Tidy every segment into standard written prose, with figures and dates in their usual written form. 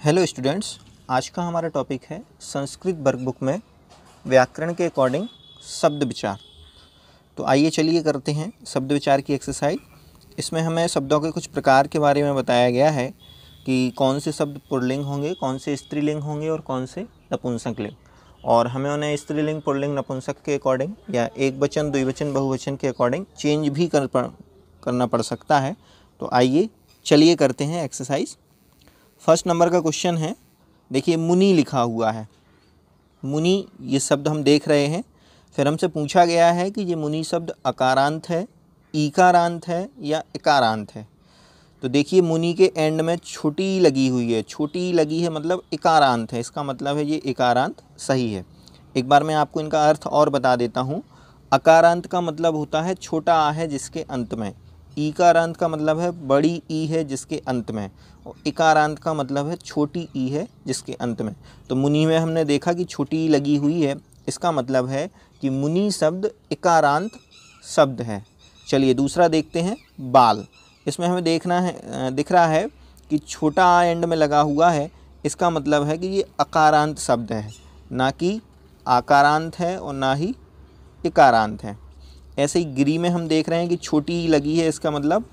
Hello students, आज का हमारा टॉपिक है संस्कृत वर्कबुक में व्याकरण के अकॉर्डिंग शब्द विचार। तो आइए चलिए करते हैं शब्द विचार की एक्सरसाइज। इसमें हमें शब्दों के कुछ प्रकार के बारे में बताया गया है कि कौन से शब्द पुल्लिंग होंगे, कौन से स्त्रीलिंग होंगे और कौन से नपुंसक लिंग, और हमें उन्हें स्त्रीलिंग, पुल्लिंग, नपुंसक के अकॉर्डिंग या एक वचन, द्विवचन, बहुवचन के अकॉर्डिंग चेंज भी करना पड़ सकता है। तो आइए चलिए करते हैं एक्सरसाइज। फर्स्ट नंबर का क्वेश्चन है, देखिए मुनि लिखा हुआ है। मुनि ये शब्द हम देख रहे हैं। फिर हमसे पूछा गया है कि ये मुनि शब्द अकारांत है, ईकारांत है या इकारांत है। तो देखिए मुनि के एंड में छोटी लगी हुई है, छोटी लगी है मतलब इकारांत है, इसका मतलब है ये इकारांत सही है। एक बार मैं आपको इनका अर्थ और बता देता हूँ। अकारांत का मतलब होता है छोटा आ है जिसके अंत में, ईकारांत का मतलब है बड़ी ई है जिसके अंत में, और इकारांत का मतलब है छोटी ई है जिसके अंत में। तो मुनि में हमने देखा कि छोटी ई लगी हुई है, इसका मतलब है कि मुनि शब्द इकारांत शब्द है। चलिए दूसरा देखते हैं, बाल। इसमें हमें दिख रहा है कि छोटा आ एंड में लगा हुआ है, इसका मतलब है कि ये अकारांत शब्द है, ना कि आकारांत है और ना ही इकारांत है। ऐसे ही गिरी में हम देख रहे हैं कि छोटी ई लगी है, इसका मतलब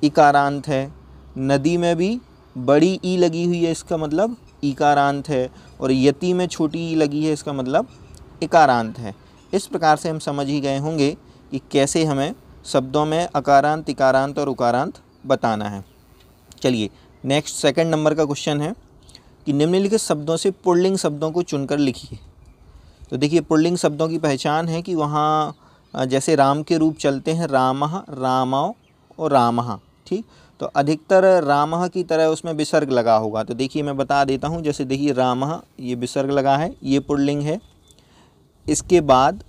इकारांत है। नदी में भी बड़ी ई लगी हुई है, इसका मतलब इकारांत है। और यति में छोटी ई लगी है, इसका मतलब इकारांत है। इस प्रकार से हम समझ ही गए होंगे कि कैसे हमें शब्दों में अकारांत, इकारांत और उकारांत बताना है। चलिए नेक्स्ट सेकंड नंबर का क्वेश्चन है कि निम्नलिखित शब्दों से पुल्लिंग शब्दों को चुनकर लिखिए। तो देखिए पुल्लिंग शब्दों की पहचान है कि वहाँ जैसे राम के रूप चलते हैं, रामः, रामौ और रामः, ठीक। तो अधिकतर रामः की तरह उसमें विसर्ग लगा होगा। तो देखिए मैं बता देता हूँ, जैसे देखिए रामः, ये विसर्ग लगा है, ये पुल्लिंग है। इसके बाद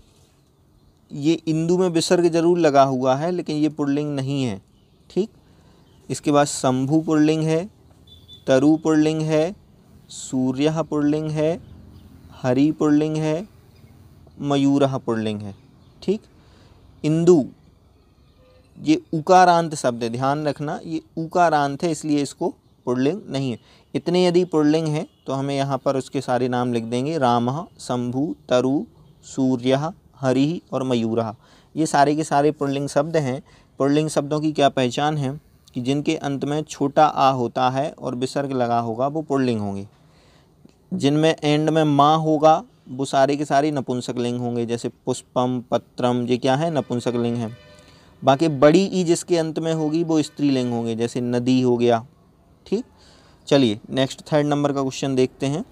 ये इंदु में विसर्ग जरूर लगा हुआ है लेकिन ये पुल्लिंग नहीं है, ठीक। इसके बाद शंभु पुल्लिंग है, तरु पुल्लिंग है, सूर्यः पुल्लिंग है, हरि पुल्लिंग है, मयूरः पुल्लिंग है, ठीक। इंदु ये उकारांत शब्द है, ध्यान रखना ये उकारांत है, इसलिए इसको पुल्लिंग नहीं है। इतने यदि पुल्लिंग है तो हमें यहाँ पर उसके सारे नाम लिख देंगे, रामः, शंभु, तरु, सूर्यः, हरिः और मयूरः। ये सारे के सारे पुल्लिंग शब्द हैं। पुल्लिंग शब्दों की क्या पहचान है कि जिनके अंत में छोटा आ होता है और विसर्ग लगा होगा वो पुल्लिंग होंगे। जिनमें एंड में माँ होगा वो सारे के सारे नपुंसक लिंग होंगे, जैसे पुष्पम, पत्रम, ये क्या है, नपुंसक लिंग है। बाकी बड़ी ई जिसके अंत में होगी वो स्त्रीलिंग होंगे, जैसे नदी हो गया, ठीक। चलिए नेक्स्ट थर्ड नंबर का क्वेश्चन देखते हैं।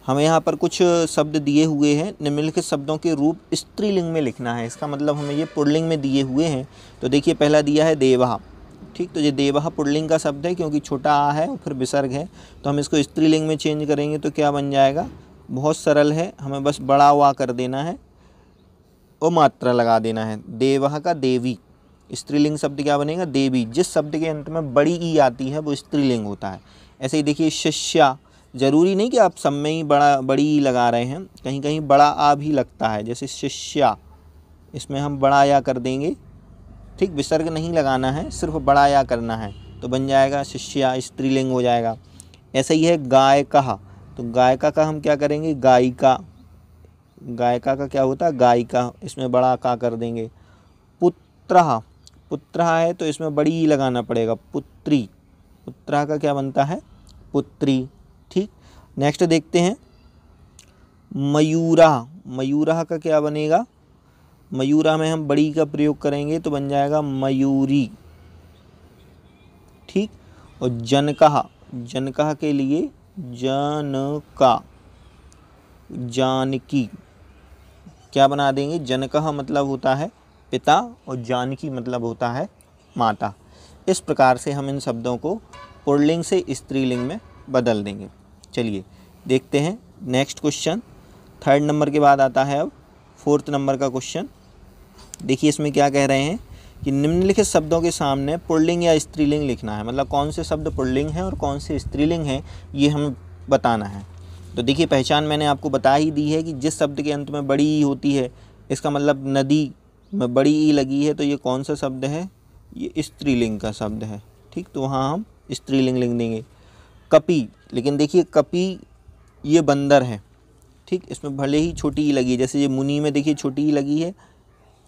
हमें यहाँ पर कुछ शब्द दिए हुए हैं, निम्नलिखित शब्दों के रूप स्त्रीलिंग में लिखना है। इसका मतलब हमें ये पुल्लिंग में दिए हुए हैं। तो देखिए पहला दिया है देवः, ठीक। तो ये देवः पुल्लिंग का शब्द है क्योंकि छोटा आ है और फिर विसर्ग है। तो हम इसको स्त्रीलिंग में चेंज करेंगे तो क्या बन जाएगा, बहुत सरल है, हमें बस बड़ा वा कर देना है और मात्रा लगा देना है। देवः का देवी, स्त्रीलिंग शब्द क्या बनेगा, देवी। जिस शब्द के अंत में बड़ी ई आती है वो स्त्रीलिंग होता है। ऐसे ही देखिए शिष्या, जरूरी नहीं कि आप सब में ही बड़ी ई लगा रहे हैं, कहीं कहीं बड़ा आ भी लगता है, जैसे शिष्या, इसमें हम बड़ा या कर देंगे, ठीक। विसर्ग नहीं लगाना है, सिर्फ बड़ा या करना है, तो बन जाएगा शिष्या, स्त्रीलिंग हो जाएगा। ऐसा ही है गायकः, तो गायिका का हम क्या करेंगे, गायिका। गायिका का क्या होता है, गायिका, इसमें बड़ा का कर देंगे। पुत्रः, पुत्रः है तो इसमें बड़ी ई लगाना पड़ेगा, पुत्री। पुत्रः का क्या बनता है, पुत्री, ठीक। नेक्स्ट देखते हैं मयूरः। मयूरः का क्या बनेगा, मयूरा में हम बड़ी का प्रयोग करेंगे तो बन जाएगा मयूरी, ठीक। और जनकः, जनकः के लिए जनका, जानकी, क्या बना देंगे, जनकः मतलब होता है पिता और जानकी मतलब होता है माता। इस प्रकार से हम इन शब्दों को पुल्लिंग से स्त्रीलिंग में बदल देंगे। चलिए देखते हैं नेक्स्ट क्वेश्चन। थर्ड नंबर के बाद आता है अब फोर्थ नंबर का क्वेश्चन। देखिए इसमें क्या कह रहे हैं कि निम्नलिखित शब्दों के सामने पुल्लिंग या स्त्रीलिंग लिखना है, मतलब कौन से शब्द पुल्लिंग हैं और कौन से स्त्रीलिंग हैं ये हमें बताना है। तो देखिए पहचान मैंने आपको बता ही दी है कि जिस शब्द के अंत में बड़ी ई होती है, इसका मतलब नदी में बड़ी ई लगी है तो ये कौन सा शब्द है, ये स्त्रीलिंग का शब्द है, ठीक। तो वहाँ हम स्त्रीलिंग लिख देंगे। कपि, लेकिन देखिए कपि ये बंदर है, ठीक, इसमें भले ही छोटी ही लगी है, जैसे ये मुनि में देखिए छोटी ही लगी है,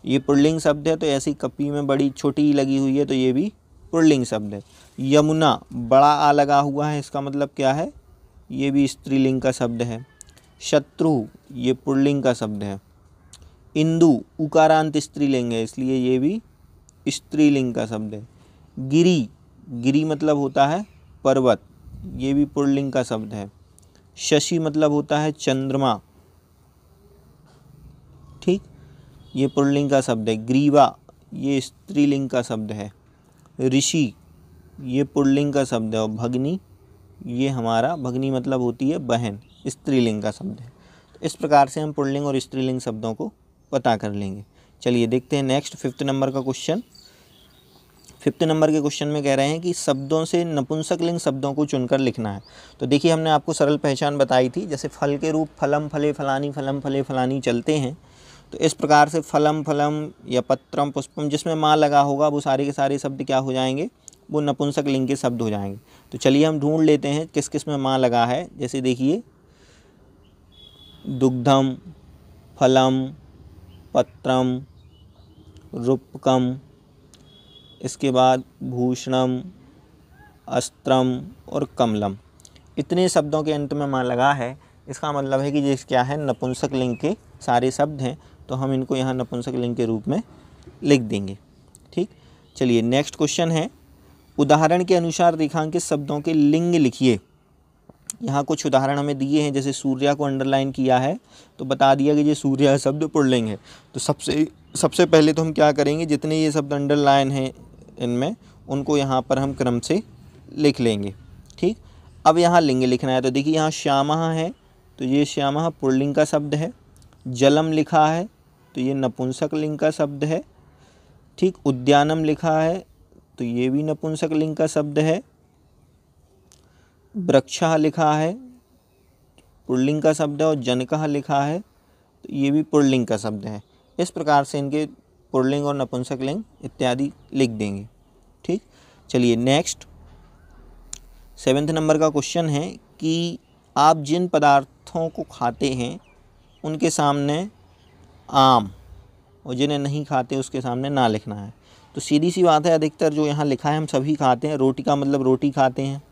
ये पुल्लिंग शब्द है, तो ऐसे ही कपि में बड़ी छोटी ही लगी हुई है, तो ये भी पुल्लिंग शब्द है। यमुना बड़ा आ लगा हुआ है, इसका मतलब क्या है, ये भी स्त्रीलिंग का शब्द है। शत्रु ये पुल्लिंग का शब्द है। इंदु उकारांत स्त्रीलिंग है, इसलिए ये भी स्त्रीलिंग का शब्द है। गिरि, गिरि मतलब होता है पर्वत, ये भी पुल्लिंग का शब्द है। शशि मतलब होता है चंद्रमा, ठीक, ये पुल्लिंग का शब्द है। ग्रीवा ये स्त्रीलिंग का शब्द है। ऋषि ये पुल्लिंग का शब्द है। और भगनी ये हमारा, भगनी मतलब होती है बहन, स्त्रीलिंग का शब्द है। तो इस प्रकार से हम पुल्लिंग और स्त्रीलिंग शब्दों को पता कर लेंगे। चलिए देखते हैं नेक्स्ट 5th नंबर का क्वेश्चन। 5th नंबर के क्वेश्चन में कह रहे हैं कि शब्दों से नपुंसक लिंग शब्दों को चुनकर लिखना है। तो देखिए हमने आपको सरल पहचान बताई थी, जैसे फल के रूप फलम फले फलानी, फलम फले फलानी चलते हैं, तो इस प्रकार से फलम फलम या पत्रम पुष्पम जिसमें माँ लगा होगा वो सारे के सारे शब्द क्या हो जाएंगे, वो नपुंसक लिंग के शब्द हो जाएंगे। तो चलिए हम ढूंढ लेते हैं किस किस में माँ लगा है। जैसे देखिए दुग्धम, फलम, पत्रम, रूपकम, इसके बाद भूषणम, अस्त्रम और कमलम, इतने शब्दों के अंत में माँ लगा है। इसका मतलब है कि ये क्या है, नपुंसक लिंग के सारे शब्द हैं, तो हम इनको यहाँ नपुंसक लिंग के रूप में लिख देंगे, ठीक। चलिए नेक्स्ट क्वेश्चन है, उदाहरण के अनुसार रेखांकित शब्दों के लिंग लिखिए। यहाँ कुछ उदाहरण हमें दिए हैं, जैसे सूर्या को अंडरलाइन किया है तो बता दिया कि ये सूर्या शब्द पुल्लिंग है। तो सबसे पहले तो हम क्या करेंगे, जितने ये शब्द अंडरलाइन हैं इनमें उनको यहाँ पर हम क्रम से लिख लेंगे, ठीक। अब यहाँ लिंग लिखना है, तो देखिए यहाँ श्यामः है, तो ये श्यामः पुल्लिंग का शब्द है। जलम लिखा है तो ये नपुंसक लिंग का शब्द है, ठीक। उद्यानम लिखा है तो ये भी नपुंसक लिंग का शब्द है। वृक्षः लिखा है पुल्लिंग का शब्द है, और जनकः लिखा है तो ये भी पुल्लिंग का शब्द है। इस प्रकार से इनके पुल्लिंग और नपुंसक लिंग इत्यादि लिख देंगे, ठीक। चलिए नेक्स्ट 7th नंबर का क्वेश्चन है कि आप जिन पदार्थों को खाते हैं उनके सामने आम, और जिन्हें नहीं खाते उसके सामने ना लिखना है। तो सीधी सी बात है, अधिकतर जो यहाँ लिखा है हम सभी खाते हैं। रोटी का मतलब रोटी खाते हैं,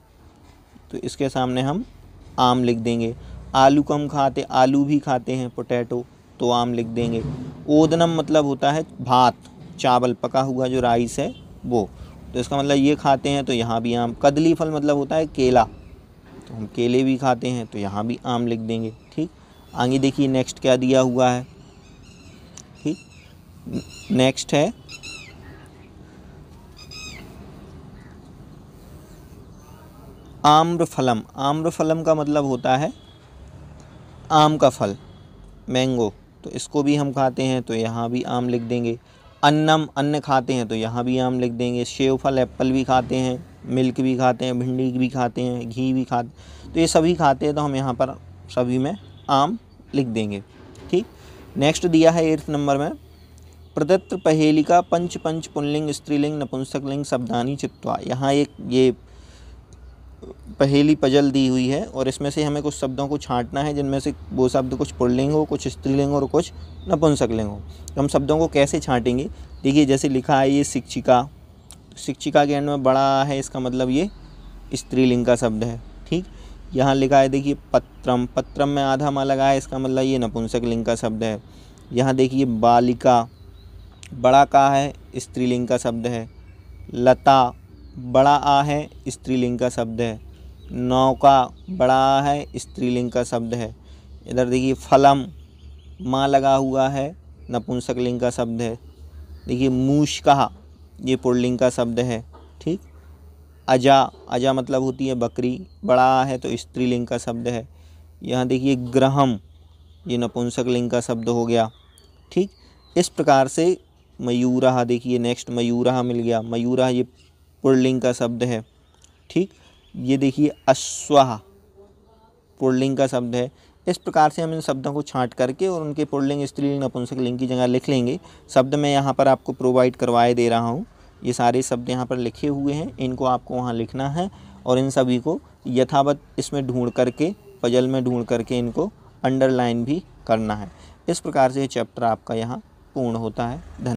तो इसके सामने हम आम लिख देंगे। आलू कम खाते, आलू भी खाते हैं, पोटैटो, तो आम लिख देंगे। ओदनम मतलब होता है भात, चावल पका हुआ जो राइस है वो, तो इसका मतलब ये खाते हैं, तो यहाँ भी आम। कदली फल मतलब होता है केला, तो हम केले भी खाते हैं, तो यहाँ भी आम लिख देंगे, ठीक। आगे देखिए नेक्स्ट क्या दिया हुआ है, ठीक। नेक्स्ट है आम्रफलम। आम्रफलम का मतलब होता है आम का फल, मैंगो, तो इसको भी हम खाते हैं, तो यहाँ भी आम लिख देंगे। अन्नम अन्न खाते हैं, तो यहाँ भी आम लिख देंगे। सेव फल एप्पल भी खाते हैं, मिल्क भी खाते हैं, भिंडी भी खाते हैं, घी भी खाते, तो ये सभी खाते हैं, तो हम यहाँ पर सभी में आम लिख देंगे, ठीक। नेक्स्ट दिया है 8th नंबर में, प्रदत्त पहेली का पंच पंच पुल्लिंग स्त्रीलिंग नपुंसक लिंग शब्दानी चित्वा। यहाँ एक ये पहेली पजल दी हुई है, और इसमें से हमें कुछ शब्दों को छांटना है, जिनमें से वो शब्द कुछ पुल्लिंग हो, कुछ स्त्रीलिंग और कुछ नपुंसक लिंग हो। तो हम शब्दों को कैसे छांटेंगे, देखिए जैसे लिखा है ये शिक्षिका, शिक्षिका के एंड में बड़ा है, इसका मतलब ये स्त्रीलिंग का शब्द है, ठीक। यहाँ लिखा है देखिए पत्रम, पत्रम में आधा माँ लगा है, इसका मतलब ये नपुंसक लिंग का शब्द है। यहाँ देखिए बालिका, बड़ा का है, स्त्रीलिंग का शब्द है। लता बड़ा आ है, स्त्रीलिंग का शब्द है। नौका बड़ा आ है, स्त्रीलिंग का शब्द है। इधर देखिए फलम माँ लगा हुआ है, नपुंसक लिंग का शब्द है। देखिए मूषकः ये पुल्लिंग का शब्द है, ठीक। अजा, अजा मतलब होती है बकरी, बड़ा आ है तो स्त्रीलिंग का शब्द है। यहाँ देखिए ग्रहम ये नपुंसक लिंग का शब्द हो गया, ठीक। इस प्रकार से मयूरः, देखिए नेक्स्ट मयूरः मिल गया, मयूरः ये पुल्लिंग का शब्द है, ठीक। ये देखिए अश्वः पुल्लिंग का शब्द है। इस प्रकार से हम इन शब्दों को छांट करके और उनके पुल्लिंग स्त्रीलिंग नपुंसक लिंग की जगह लिख लेंगे। शब्द मैं यहाँ पर आपको प्रोवाइड करवाए दे रहा हूँ, ये सारे शब्द यहाँ पर लिखे हुए हैं, इनको आपको वहाँ लिखना है और इन सभी को यथावत इसमें ढूंढ करके, पजल में ढूंढ करके इनको अंडरलाइन भी करना है। इस प्रकार से ये चैप्टर आपका यहाँ पूर्ण होता है। धन्यवाद।